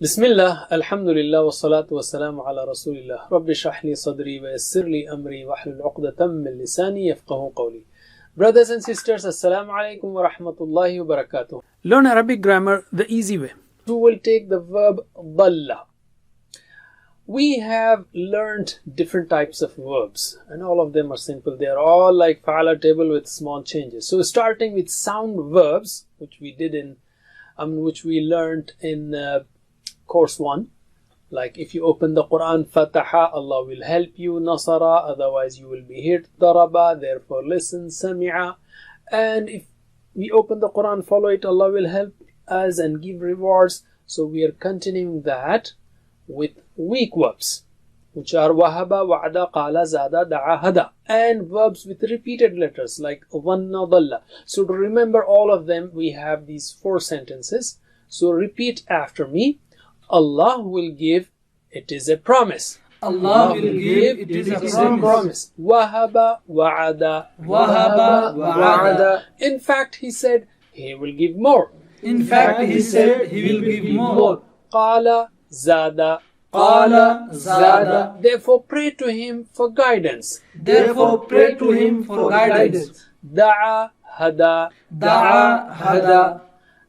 Bismillah, alhamdulillah, wa salatu wa salamu ala rasulillah. Rabbi shrah li sadri wa yassir li amri wa hlul 'uqdatam min lisani yafqahu qawli. Brothers and sisters, assalamu alaikum wa rahmatullahi wa barakatuh. Learn Arabic grammar the easy way. We will take the verb dalla. We have learned different types of verbs and all of them are simple. They are all like fa'ala table with small changes. So starting with sound verbs, which we learned in course 1, like if you open the Quran, fataha, Allah will help you, nasara, otherwise you will be hit, daraba, therefore listen, sami'a. And if we open the Quran, follow it, Allah will help us and give rewards. So we are continuing that with weak verbs, which are wahaba, wa'ada, qala, zada, da'a, hada, and verbs with repeated letters like dhanna, dhalla. So to remember all of them, we have these 4 sentences. So repeat after me. Allah will give, it is a promise. Allah will give, it is a promise. Wahaba, wa'ada. Wahaba, wa'ada. In fact, he said he will give more. In fact, he said he will give more. Qala, zada. Qala, zada. Therefore pray to him for guidance. Therefore pray to him for guidance. Da'a, hada. Da'a, hada.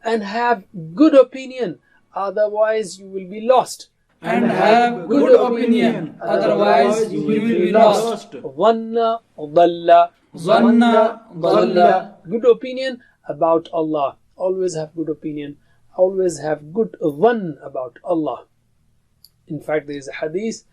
And have good opinion, otherwise you will be lost. And have good opinion, otherwise you will be lost. Dhanna, dhalla. Dhanna, dhalla. Good opinion about Allah. Always have good opinion. Always have good dhann about Allah. In fact, there is a hadith.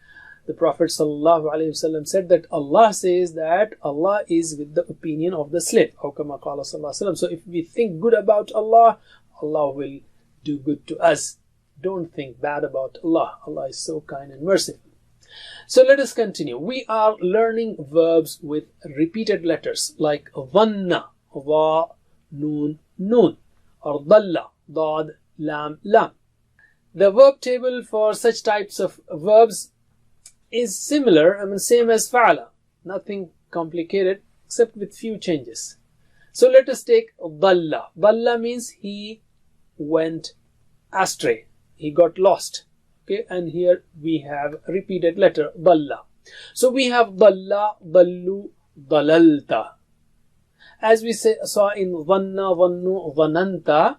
The Prophet ﷺ said that Allah says that Allah is with the opinion of the slave. So if we think good about Allah, Allah will do good to us. Don't think bad about Allah. Allah is so kind and merciful. So let us continue. We are learning verbs with repeated letters like dhanna, dha, noon, noon, or dhalla, dad, lam, lam. The verb table for such types of verbs is similar, same as fa'ala. Nothing complicated except with few changes. So let us take dhalla. Dhalla means he went astray. He got lost. Okay, and here we have repeated letter dhalla. So we have dhalla, dhallu, dhalalta. As we saw in dhanna, dhannu, dhananta,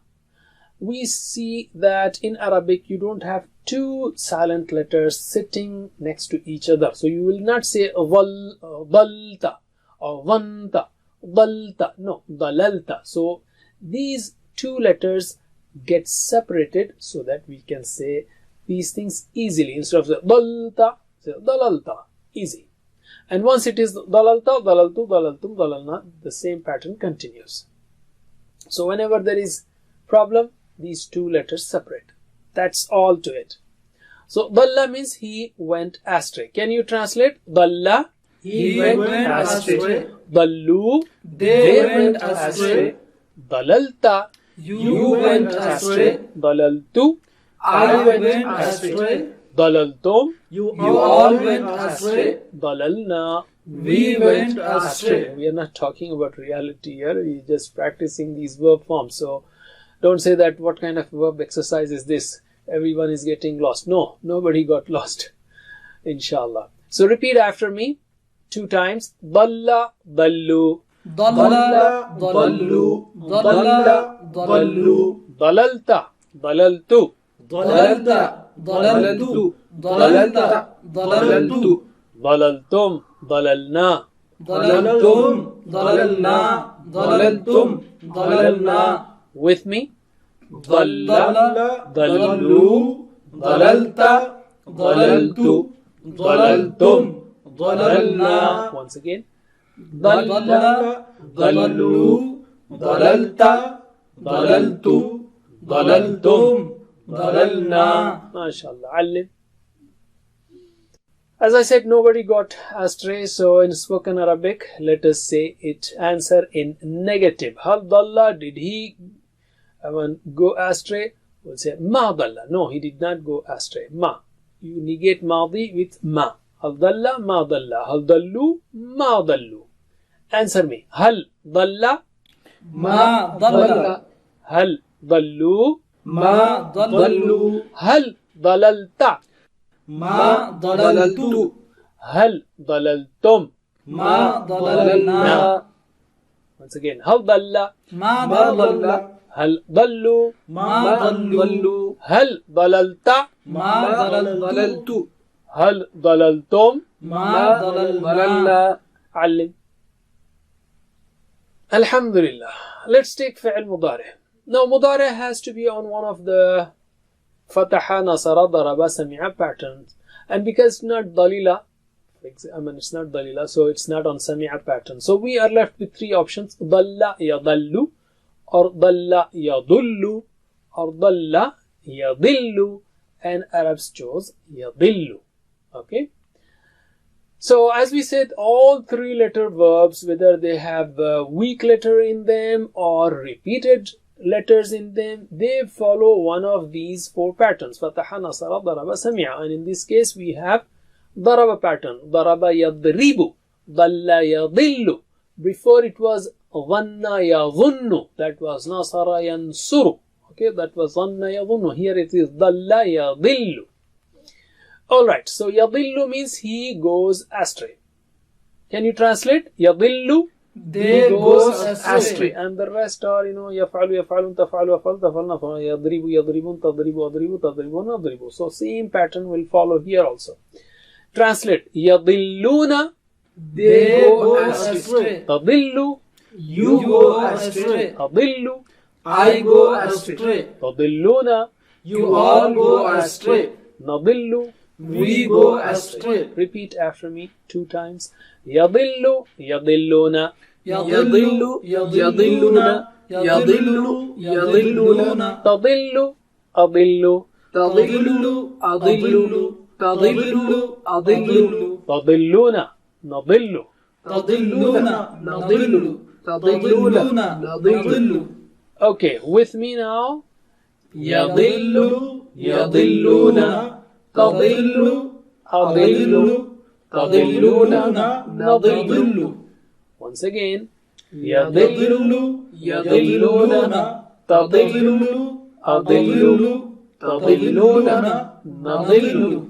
we see that in Arabic you don't have 2 silent letters sitting next to each other. So you will not say dhalta or dhanta, dhalta. No, dhalalta. So these 2 letters get separated so that we can say these things easily. Instead of the dhalta, say dhalalta. Easy. And once it is dhalalta, dhalaltu, dhalaltum, dhalalna, the same pattern continues. So whenever there is problem, these 2 letters separate. That's all to it. So dhalla means he went astray. Can you translate? Dhalla, He went astray. dhallu, They went astray. dhalalta, You went astray. dhalaltu, I went astray. dhalaltum, You all went astray. dhalalna. We went astray. We are not talking about reality here. We are just practicing these verb forms. So don't say that what kind of verb exercise is this? Everyone is getting lost. No, nobody got lost. Inshallah. So repeat after me 2 times. Dhalla, dhallu. Dhalla, dhallu. Dhalla, dhallu. Dhalalta, dhalaltu. Dhalalta, dhalaltu. Dhalalta, dhalaltu. Dhalaltum, dhalalna. Dhalaltum, dhalalna. Dhalaltum, dhalalna. With me. Dhalla, dhallu, dhalalta, dhalaltu, dhalaltum, dhalalna. Once again. Dhalla, dhallu, dhalalta, dhalaltu, dhalaltum, dhalalna. MashaAllah. Allim. As I said, nobody got astray. So in spoken Arabic, let us say it. Answer in negative. Hal dhalla, did he go astray? We'll say ma dhalla. No, he did not go astray. Ma. You negate madi with ma. Hal dhalla, ma dhalla. Hal dhallu, ma dhallu. Answer me. Hal dhalla, Ma dhalla. hal dhallu, ما ضلوا هل ضللت ما ضللت هل ضللتم ما ضللنا once again هل ضل ما ضلل هل ضلوا ما ضلوا هل ضللت ما ضللت هل ضللتم ما ضللنا علم. Alhamdulillah. Let's take فعل مضارع. Now مضارع has to be on one of the فتح نصر ضرب سمع patterns, and because it's not dalila, it's not dalila, so it's not on سمع pattern. So we are left with three options: ضل يضل, or ضل يضل, or ضل يضل, and Arabs chose يضل. Okay. So as we said, all three-letter verbs, whether they have a weak letter in them or repeated letters in them, they follow one of these four patterns: fataha, nasara, daraba, sami'a. And in this case we have daraba pattern: daraba yadribu, dalla yadillu. Before it was dhanna yadhunnu, that was nasara yansuru. Okay, that was dhanna yadhunnu. Here it is dalla yadillu. Alright, so yadillu means he goes astray. Can you translate? Yadillu, they goes astray. and the rest are, يفعل يفعلون تفعل يفعل تفعلنا يضرب يضربون تضرب أضرب تضربون أضرب. So same pattern will follow here also. Translate: يضلون, They go astray. تضل, You go astray. أضل, I go astray. تضلون, You all go astray. نضل. We go astray. Repeat after me 2 times. يضل يضلون, يضل يضلون يضل يضلون تضل أضل, تضل أضل تضل أضل تضلون نضل. تضلون نضل تضلون نضل. Okay, with me now. يضل يضلون تضل أضل تضلون نضل. Once again. يضل يضلون تضل أضل تضلون نضل.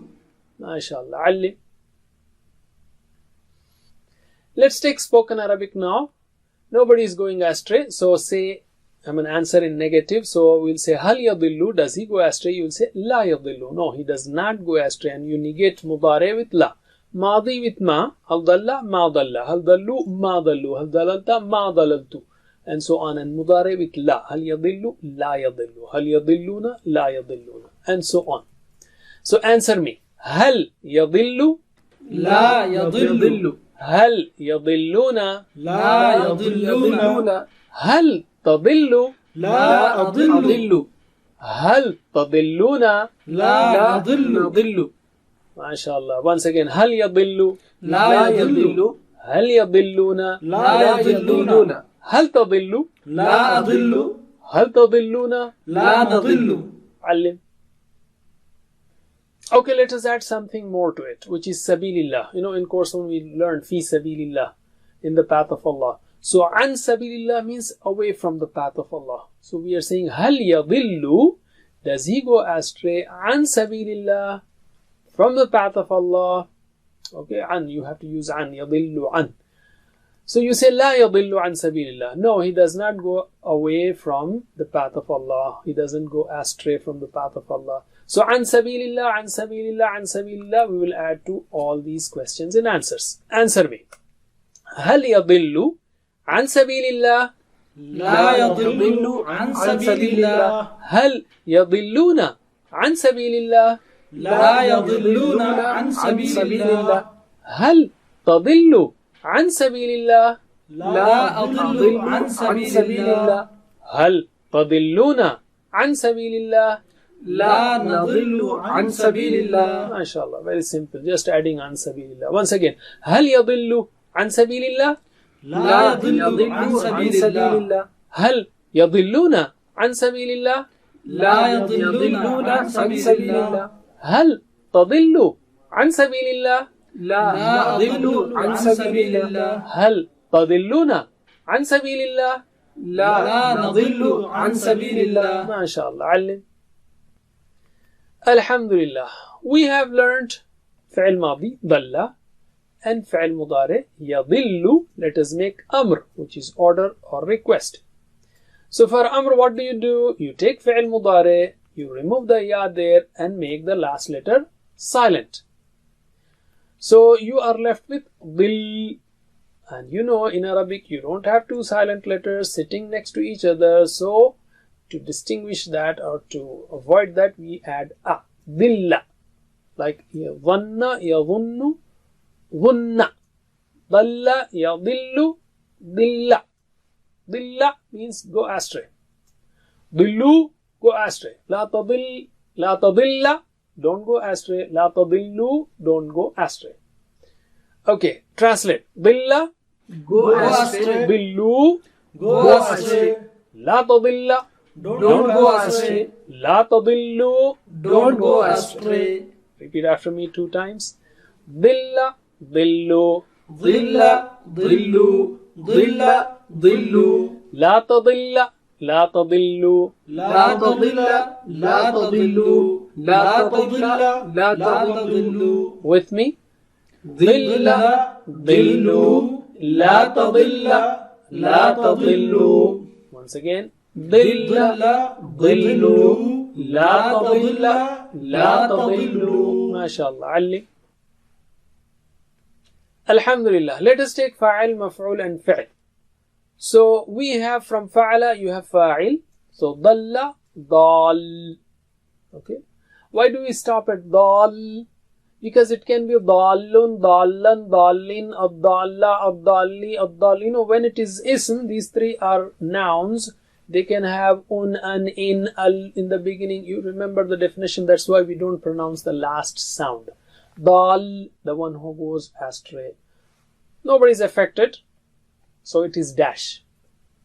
MashaAllah. علم. Let's take spoken Arabic now. Nobody is going astray. So say, answer in negative. So we'll say هل يضل, does he go astray? You will say لا يضل, no, he does not go astray, and you negate مضارع with لا. ماضي with ما, هل ضل ما ضل, هل ضلوا ما ضلوا, هل ضللت ما ضللت, and so on. And مضارع with لا, هل يضل لا يضل, هل يضلون لا يضلون, and so on. So answer me. هل يضل لا يضل هل يضلون لا يضلون هل تضل لا أضل هل تضلون لا أضل. MashaAllah. Once again. هل يضل لا يضل هل يضلون لا يضلون هل تضل لا أضل هل تضلون لا نضل. علم. Okay, let us add something more to it, which is sabilillah. In course when we learned fi sabilillah, in the path of Allah. So an sabilillah means away from the path of Allah. So we are saying hal yadillu, does he go astray? An sabilillah, from the path of Allah. Okay, an, you have to use an, yadillu an. So you say la yadillu an sabilillah. No, he does not go away from the path of Allah. He doesn't go astray from the path of Allah. So an sabilillah, an sabilillah, an sabilillah, we will add to all these questions and answers. Answer me. هل يضل عن سبيل الله؟ لا يضل عن سبيل الله. هل يضلون عن سبيل الله؟ لا يضلون عن سبيل الله. هل تضل عن سبيل الله؟ لا أضل عن سبيل الله. هل تضلون عن سبيل الله؟ لا نضل عن سبيل الله. MashaAllah, very simple, just adding عن سبيل الله. Once again. هل يضل عن سبيل الله؟ لا يضل عن سبيل الله. هل يضلون عن سبيل الله؟ لا يضلون عن سبيل الله. هل تضل عن سبيل الله؟ لا أضل عن سبيل الله. هل تضلون عن سبيل الله؟ لا نضل عن سبيل الله. MashaAllah. علم. Alhamdulillah. We have learned فعل ماضي ضل and فعل مضارع يضل. Let us make amr, which is order or request. So for amr, what do? You take فعل مضارع, you remove the ya there and make the last letter silent. So you are left with ضل. And you know, in Arabic, you don't have two silent letters sitting next to each other. So to distinguish that or to avoid that, we add a. Dilla. Like yadhanna, yadhunnu, dhunna. Dalla, yadillu, dilla. Dilla means go astray. Dillu, go astray. La tadilla, don't go astray. La tadillu, don't go astray. Okay, translate. Dilla, Go astray. Dillu, Go astray. La tadilla, Don't go astray. La tadillu. Don't go astray. Repeat after me 2 times. Dilla, dillu. Dhilla, dhillu. Dhilla, dhillu. La tadilla, la tadillu. La tadilla, la tadillu. La tadilla, la tadillu. With me. Dhilla, dhillu. La tadilla, la tadillu. Once again. Dilla, dhillu. la tadilla, la tadillu. MashaAllah. Ali. Alhamdulillah. Let us take fa'il, maf'ul and fi'l. So we have from fa'ala, you have fa'il. So dalla, dal. Okay. Why do we stop at dal? Because it can be dallun, dallan, dallin, ad-dalla, ad-dalli, ad-dal. You know, when it is ism, these 3 are nouns. They can have an, in, al in the beginning. You remember the definition. That's why we don't pronounce the last sound. Dal, the one who goes astray. Nobody is affected. So it is dash.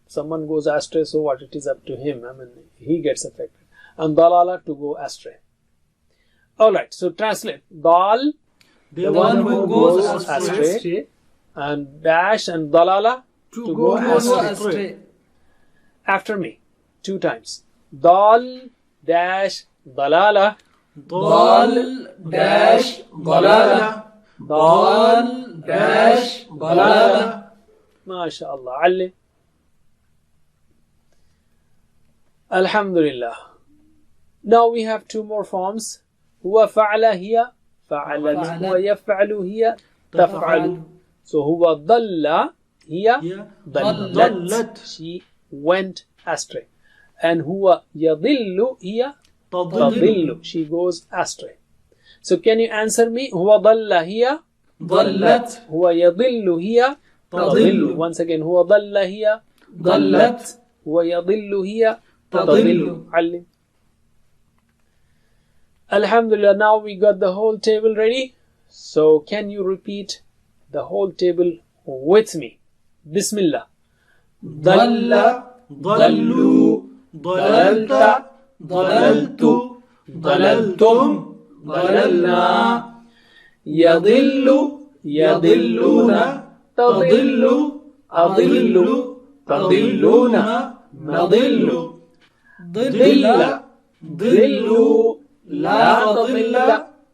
Someone goes astray, so what? It is up to him. I mean, he gets affected. And dalala, to go astray. Alright, so translate. Dal, The one who goes astray. And dash and dalala, to go astray. astray. After me, 2 times. Dal, dash, dalala. Dal, dash, dalala. Dal, dash, dalala. MashaAllah. Ali. Alhamdulillah. Now we have 2 more forms. Huwa fa'ala hiya fa'alat. Huwa yaf'alu hiya taf'alu. So huwa dalla hiya dallat. She went astray. And huwa yadillu hiya tadillu. She goes astray. So can you answer me? Huwa dalla hiya ضلت. huwa yadillu hiya tadillu. Once again, huwa dalla hiya ضلت. huwa yadillu hiya تضل. علم. Alhamdulillah, now we got the whole table ready. So can you repeat the whole table with me? Bismillah. ضل. ضلوا. ضللت. ضللت. ضللتم. ضللنا. يضل. يضلون. تضل. أضل. تضلون. نضل. ضل. ضلوا. لا تضل.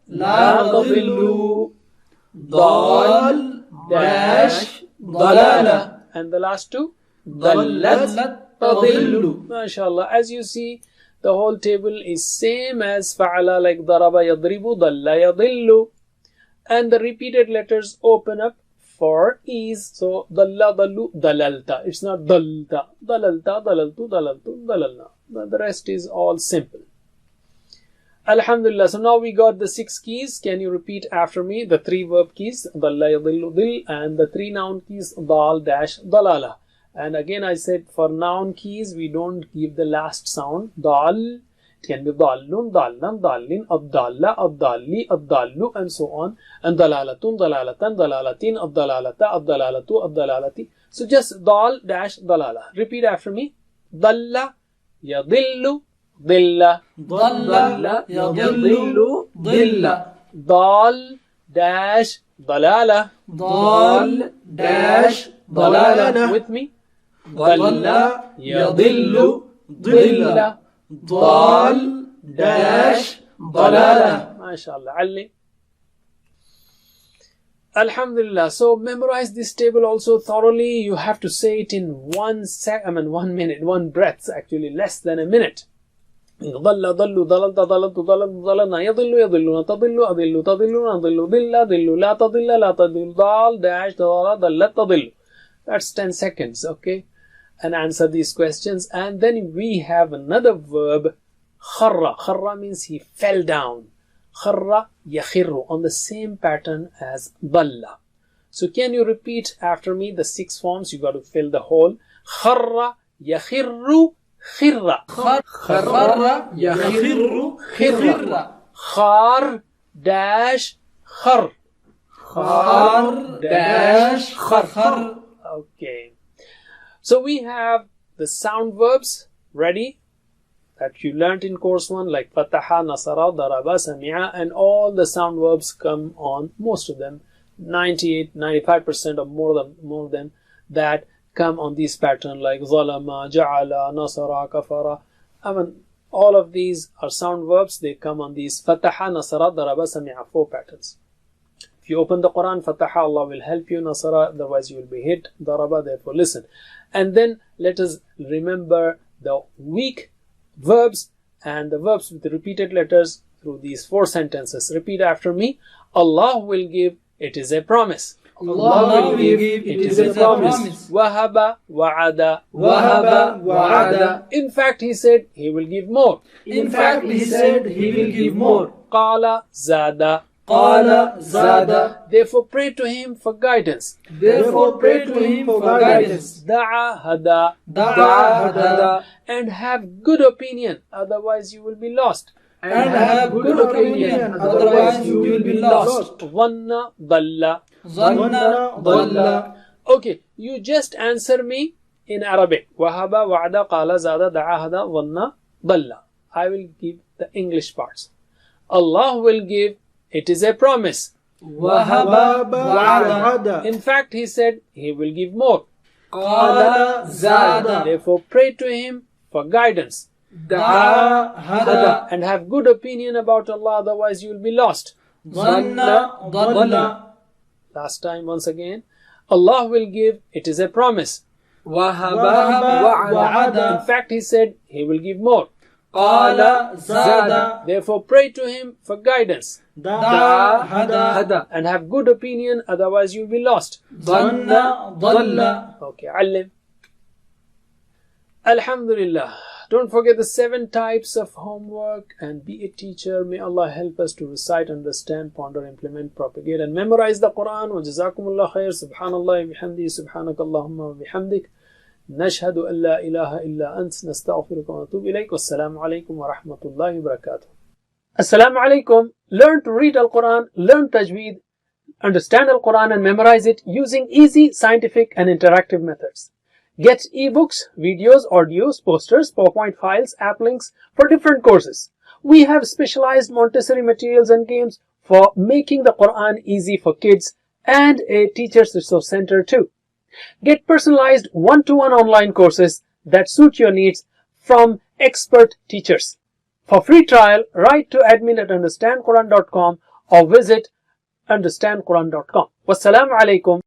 لا تضلوا. ضال. داش. ضلالة. And the last 2? ضلت. تضل. MashaAllah. As you see, the whole table is same as fa'ala, like daraba yadribu, dalla yadillu. And the repeated letters open up for ease. So dalla, dallu, dalalta. It's not dalta. Dalalta, dalaltu, dalaltu, dalalna. The rest is all simple. Alhamdulillah. So now we got the 6 keys. Can you repeat after me? The 3 verb keys, dalla, yadillu, dil, and the 3 noun keys, dal, dash, dalala. And again I said, for noun keys, we don't give the last sound. Dal, it can be dallun, dallan, dallin, ad-dalla, ad-dalli, ad-dallu, and so on. And dalalatun, dalalatan, dalalatin, ad-dalalata, ad-dalalatu, ad-dalalati. So just dal, dash, dalala. Repeat after me. Dalla, yadillu, dilla. ضل. يضل. ضل. Dal, dash, dalala. ضال. داش. ضلالة. With me. ضل. يضل. ضل. ضال. داش. ضلالة. MashaAllah. Ali. Alhamdulillah. So memorize this table also thoroughly. You have to say it in 1 minute, one breath, actually less than a minute. ضل ضل ضللت ضللت ضللت ضللنا يضل يضلون تضل أضل تضلون أضل ضل ضل لا تضل لا تضل ضال dash ضلت تضل. That's 10 seconds, okay? And answer these questions. And then we have another verb, kharra. Kharra means he fell down. Kharra yakhirru, on the same pattern as dalla. So can you repeat after me the 6 forms? You got to fill the hole. Kharra yakhirru khirra. خر يخر خر. Khar dash khar. خار dash خر. Okay. So we have the sound verbs ready that you learnt in course 1, like fataha, nasara, daraba, sami'a, and all the sound verbs come on, most of them, 98-95% or more than that come on this pattern, like zalama, ja'ala, nasara, kafara. All of these are sound verbs. They come on these fataha, nasara, daraba, sami'a, 4 patterns. If you open the Quran, fataha, Allah will help you, nasara, otherwise you will be hit, daraba, therefore listen. And then let us remember the weak verbs and the verbs with repeated letters through these 4 sentences. Repeat after me. Allah will give, it is a promise. Allah will give, it is a promise. Wahaba, wa'ada. Wahaba, wa'ada. In fact, he said he will give more. In fact, he said he will give more. Qala, zada. Qala, zada. Therefore pray to him for guidance. Therefore pray to him for guidance. Da'a, hada. Da'a, hada. And have good opinion, otherwise you will be lost. And have good opinion, otherwise you will be lost. Dhanna, dhalla. Dhanna, dhalla. Okay, you just answer me in Arabic. Wahaba, wa'ada, qala, zada, da'a, hada, dhanna, dhalla. I will give the English parts. Allah will give, it is a promise. Wahaba, wa'ada. In fact, he said he will give more. Qala, zada. Therefore pray to him for guidance. Da'a, hada. And have good opinion about Allah, otherwise you will be lost. Dhanna, dhalla. Last time, once again. Allah will give, it is a promise. Wahaba, wa'ada. In fact, he said he will give more. Qala, zada. Therefore pray to him for guidance. Da'a, hada. And have good opinion, otherwise you will be lost. Dhanna, dhalla. Okay, alim. Alhamdulillah. Don't forget the 7 types of homework and be a teacher. May Allah help us to recite, understand, ponder, implement, propagate and memorize the Quran. Wa jazakumullah khair. Subhanallah wa bihamdi. Subhanakallahumma wa bihamdik. Nashhadu an la ilaha illa ant. Nastaghfiruka wa natubu ilayk. Wassalamu alaikum wa rahmatullahi wa barakatuh. Assalamu alaikum. Learn to read Al-Quran, learn Tajweed, understand Al-Quran and memorize it using easy, scientific and interactive methods. Get ebooks, videos, audios, posters, PowerPoint files, app links for different courses. We have specialized Montessori materials and games for making the Quran easy for kids and a teacher's resource center too. Get personalized one-to-one online courses that suit your needs from expert teachers. For free trial, write to admin@understandquran.com or visit understandquran.com. Wassalamu alaikum.